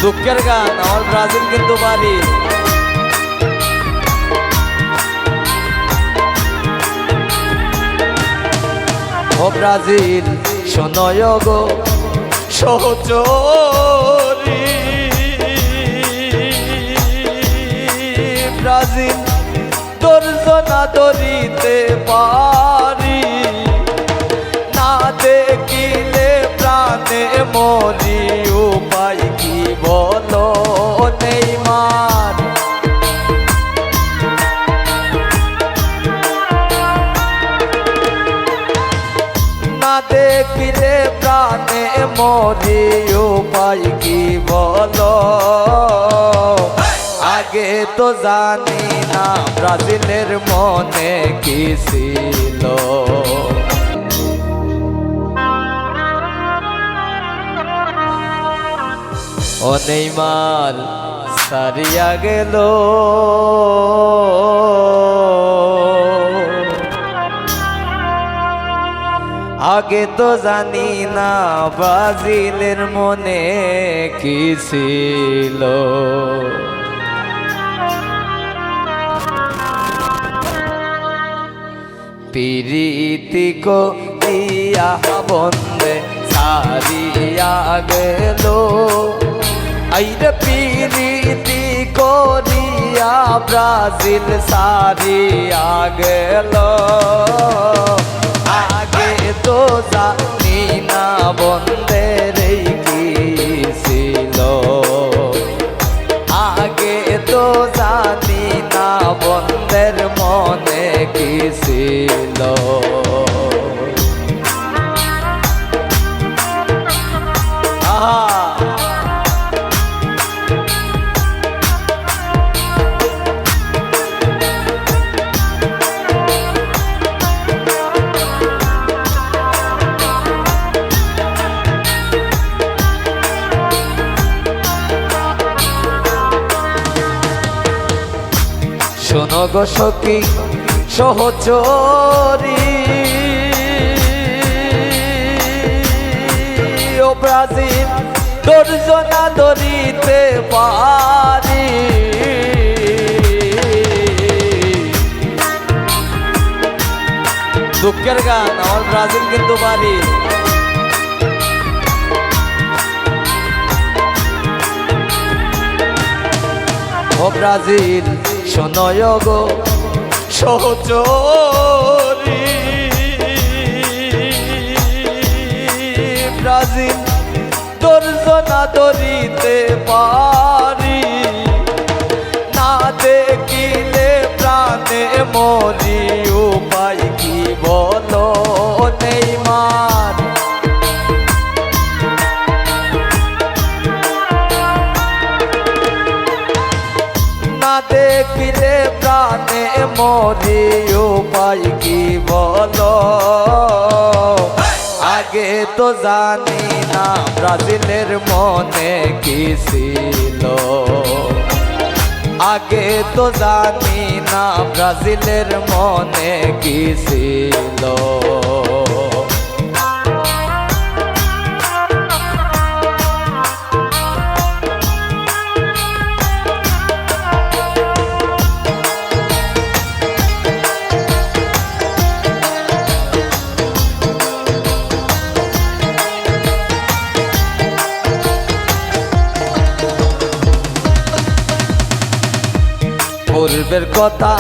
দুঃখের গান আমার ব্রাজিল কিন্তু বাড়ি। ও ব্রাজিল শোনয় গো সহচরী, ব্রাজিল ধৈর্য না ধরিতে পারি, না দেখিলে প্রাণে মরি, উপায় কি বলো নেইমার। না দেখিলে প্রাণে মরি, উপায় কি বলো। আগে তো জানি না ব্রাজিলের মনে কি ছিল, ও নেইমার সারিয়া গেল। আগে তো জানি না ব্রাজিলের মনে কি ছিল। পিরিতি করিয়া বন্দে সারিয়া গেল, আইরে পিরিতি করিয়া ব্রাজিল সারিয়া গেল। আগে তো জানি না বন্দের কি ছিল, আগে তো জানি না বন্দের মনে কি ছিল। শোনো গো সখী সহচরী, ও ব্রাজিল ধৈর্য না ধরিতে পারি, দুঃখের গান আমার ব্রাজিল কিন্তু বাড়ি। ও ব্রাজিল শোনয় গো সহচরী, ব্রাজিল ধৈর্য না ধরিতে পারি, না দেখিলে প্রাণে মরি, উপায় কি বলো নেইমার। না দেখিলে প্রাণে মরি, উপায় কি বলো। আগে তো জানি না ব্রাজিলের মনে কি ছিল, আগে তো জানি না ব্রাজিলের মনে কি ছিল। পূর্বের কথা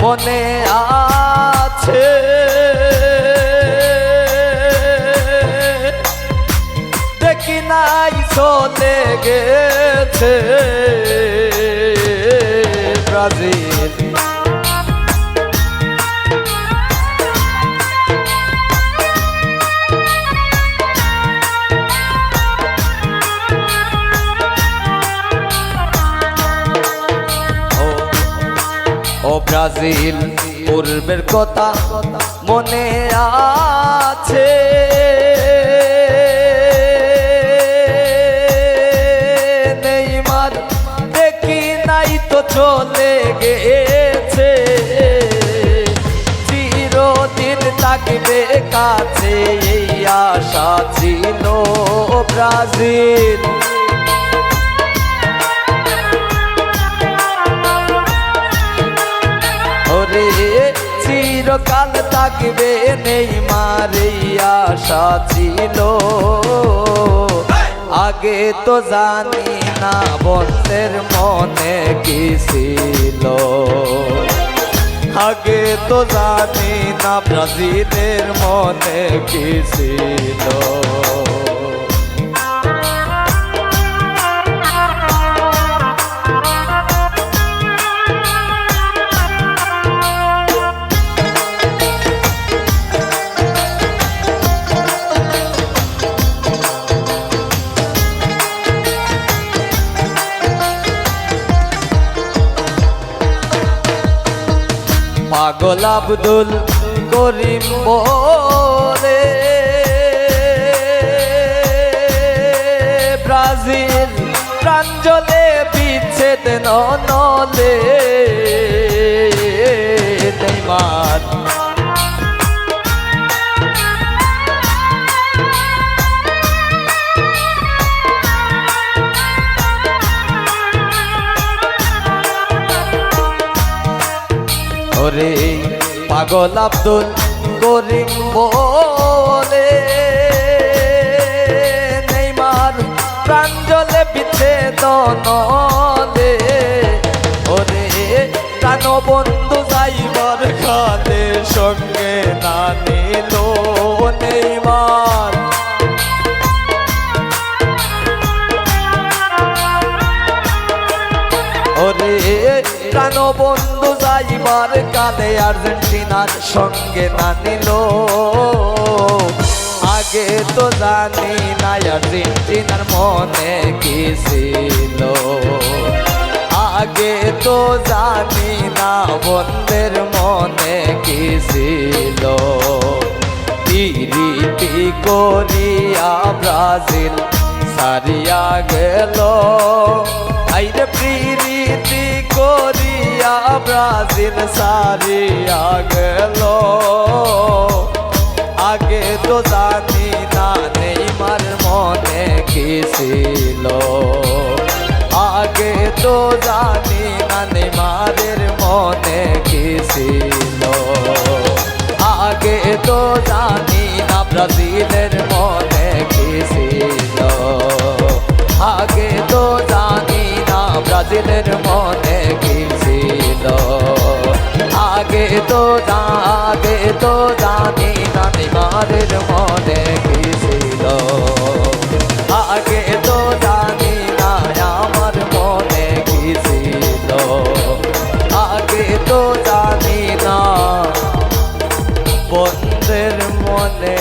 মনে আছে, দেখি নাই চলে গেছে ব্রাজিল। ও ব্রাজিল পূর্বের কথা মনে আছে, নেইমার দেখি নাই তো চলে গেছে, চিরদিন থাকবে কাছে এই আশা ছিল ব্রাজিল। থাকবে নেইমার এই আশা ছিল। আগে তো জানি না বন্ধের মনে কি ছিল, আগে তো জানি না ব্রাজিলের মনে কি ছিল। পাগল আব্দুল করিম বলে ব্রাজিল প্রাঞ্জলে বিচ্ছেদ নলে নেইমার। ওরে পাগল আব্দুল করিম বলে নেইমার প্রাঞ্জলে বিচ্ছেদ নলে। ওরে প্রাণ বন্ধু যাইবার কালে সঙ্গে না নিল নেইমার। ওরে প্রাণ বন্ধু যাইবার কালে আর্জেন্টিনার সঙ্গে না নিল। আগে তো জানি না আর্জেন্টিনার মনে কি ছিল, আগে তো জানি না বন্ধের মনে কি ছিল। পিরিতি করিয়া ব্রাজিল সারিয়া গেল, আইরে প্রীতি করিয়া ব্রাজিল সারিয়া গেল। আগে তো জানি না নেইমার মনে কি ছিল, আগে তো জানি না নেইমারের মনে কি ছিল, আগে তো জানি না ব্রাজিলের মনে কি ছিল, আগে তো জানি না ব্রাজিলের মনে কি ছিল, আগে তো জানি না নেইমারের মনে কি ছিল, আগে তো জানি না আমার মনে কি ছিল, আগে তো জানি না বন্ধের মনে